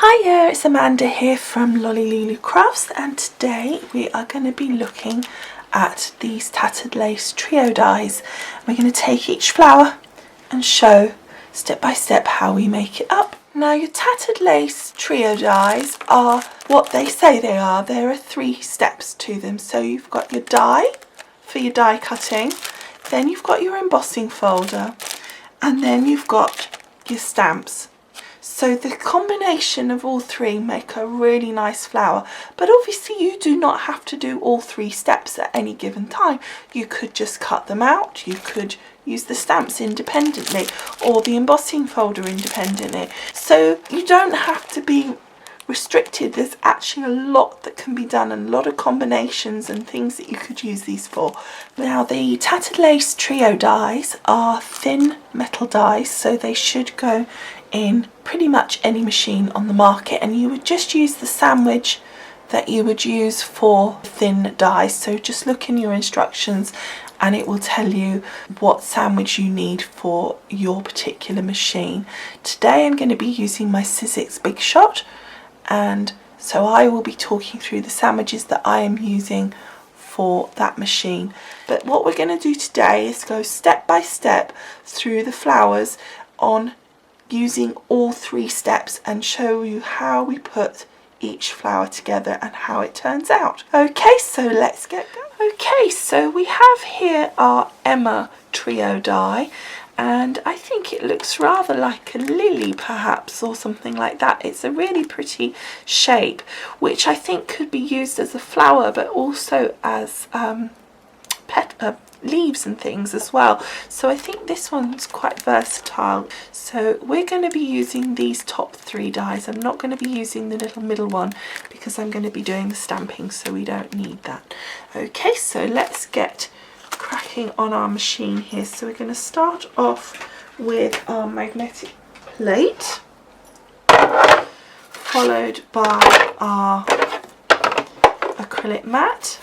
Hiya, it's Amanda here from Lolli Lulu Crafts, and today we are going to be looking at these tattered lace trio dies. We're going to take each flower and show step by step how we make it up. Now, your tattered lace trio dies are what they say they are. There are 3 steps to them. So you've got your die for your die cutting, then you've got your embossing folder, and then you've got your stamps. So the combination of all 3 make a really nice flower, but obviously you do not have to do all 3 steps at any given time. You could just cut them out, you could use the stamps independently or the embossing folder independently. So you don't have to be restricted. There's actually a lot that can be done and a lot of combinations and things that you could use these for. Now, the tattered lace trio dies are thin metal dies, so they should go in pretty much any machine on the market, and you would just use the sandwich that you would use for thin dies. So just look in your instructions and it will tell you what sandwich you need for your particular machine. Today I'm going to be using my Sizzix Big Shot, and so I will be talking through the sandwiches that I am using for that machine. But what we're going to do today is go step by step through the flowers on using all 3 steps and show you how we put each flower together and how it turns out. Okay, so let's get going. Okay, so we have here our Emma trio die, and I think it looks rather like a lily perhaps, or something like that. It's a really pretty shape, which I think could be used as a flower but also as leaves and things as well. So I think this one's quite versatile. So we're going to be using these top 3 dies. I'm not going to be using the little middle one because I'm going to be doing the stamping, so we don't need that. Okay, so let's get cracking on our machine here. So we're going to start off with our magnetic plate, followed by our acrylic mat,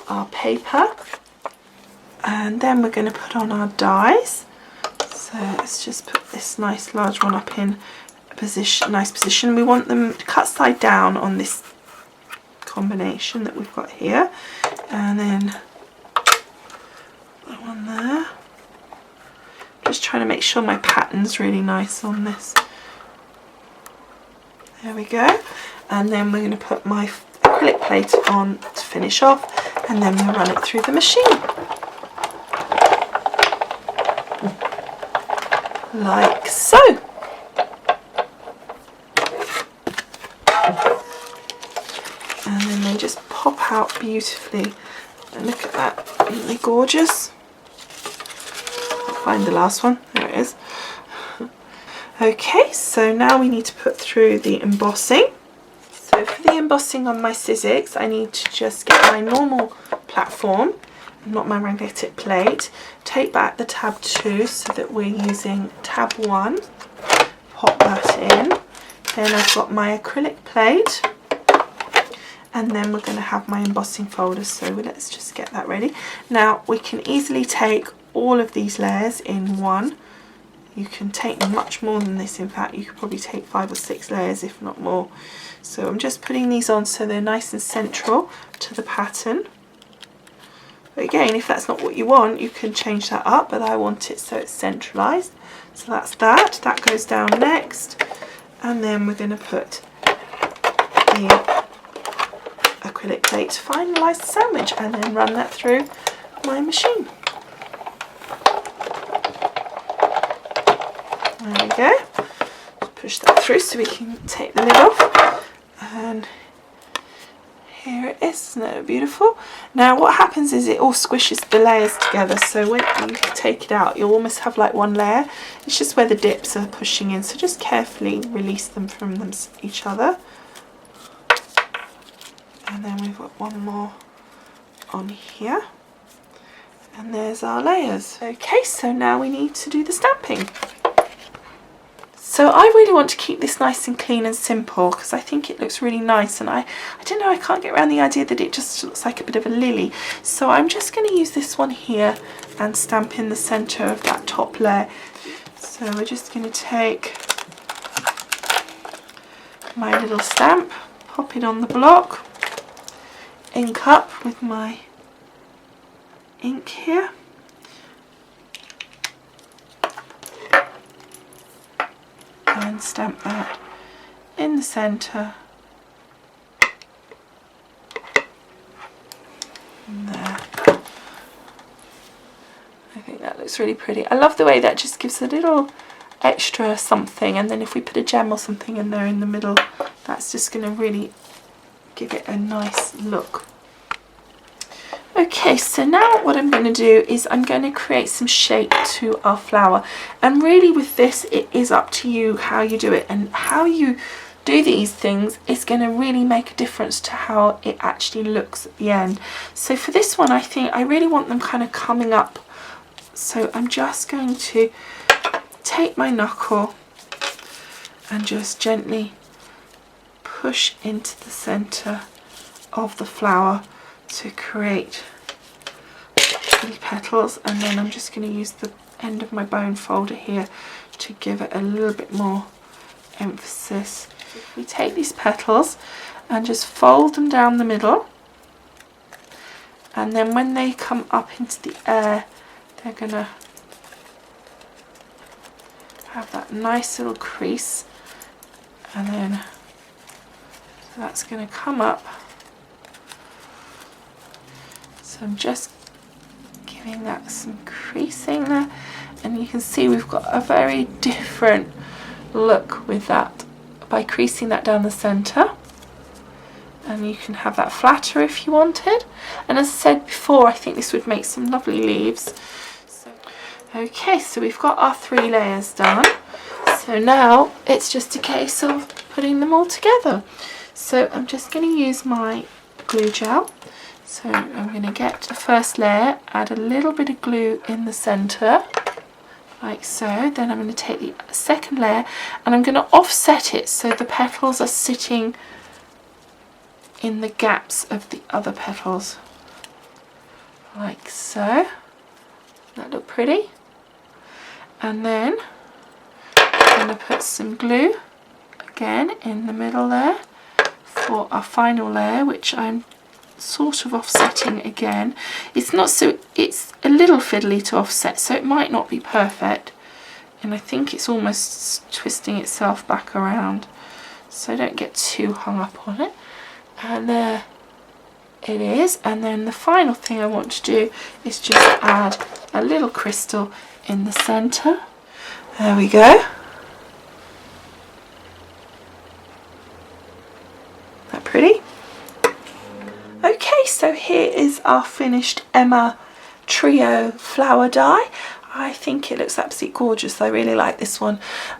our paper, and then we're going to put on our dies. So let's just put this nice large one up in a position, nice position. We want them cut side down on this combination that we've got here, and then that one there. Just trying to make sure my pattern's really nice on this. There we go. And then we're going to put my acrylic plate on to finish off, and then we'll run it through the machine like so. And then they just pop out beautifully, and look at that, aren't they gorgeous? I'll find the last one, there it is. Okay, so now we need to put through the embossing. So for the embossing on my Sizzix, I need to just get my normal platform, not my magnetic plate, take back the tab 2 so that we're using tab 1, pop that in, then I've got my acrylic plate, and then we're going to have my embossing folder, so let's just get that ready. Now we can easily take all of these layers in one. You can take much more than this. In fact, you could probably take 5 or 6 layers, if not more. So I'm just putting these on so they're nice and central to the pattern. But again, if that's not what you want, you can change that up, but I want it so it's centralized. So that's that. That goes down next. And then we're going to put the acrylic plate to finalize the sandwich, and then run that through my machine. There we go. Just push that through so we can take the lid off. And here it is, isn't it beautiful? Now what happens is it all squishes the layers together, so when you take it out you'll almost have like one layer. It's just where the dips are pushing in, so just carefully release them from each other. And then we've got one more on here, and there's our layers. Okay, so now we need to do the stamping. So I really want to keep this nice and clean and simple because I think it looks really nice, and I don't know, I can't get around the idea that it just looks like a bit of a lily. So I'm just going to use this one here and stamp in the centre of that top layer. So we're just going to take my little stamp, pop it on the block, ink up with my ink here. And stamp that in the centre. And there. I think that looks really pretty. I love the way that just gives a little extra something, and then if we put a gem or something in there in the middle, that's just going to really give it a nice look. Okay, so now what I'm going to do is I'm going to create some shape to our flower, and really with this it is up to you how you do it, and how you do these things is going to really make a difference to how it actually looks at the end. So for this one, I think I really want them kind of coming up, so I'm just going to take my knuckle and just gently push into the center of the flower to create little petals, and then I'm just going to use the end of my bone folder here to give it a little bit more emphasis. If we take these petals and just fold them down the middle, and then when they come up into the air, they're going to have that nice little crease, and then so that's going to come up. So I'm just giving that some creasing there, and you can see we've got a very different look with that by creasing that down the centre. And you can have that flatter if you wanted, and as I said before, I think this would make some lovely leaves. Okay, so we've got our 3 layers done, so now it's just a case of putting them all together. So I'm just going to use my glue gel. So I'm going to get the first layer, add a little bit of glue in the centre, like so. Then I'm going to take the second layer and I'm going to offset it so the petals are sitting in the gaps of the other petals, like so. That look pretty? And then I'm going to put some glue again in the middle there for our final layer, which I'm sort of offsetting again. It's not so, it's a little fiddly to offset, so it might not be perfect, and I think it's almost twisting itself back around, so don't get too hung up on it. And there it is. And then the final thing I want to do is just add a little crystal in the center. There we go. That pretty? Okay, so here is our finished Emma Trio flower die. I think it looks absolutely gorgeous. I really like this one.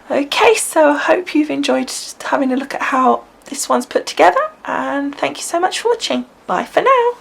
Okay, so I hope you've enjoyed just having a look at how this one's put together, and thank you so much for watching. Bye for now.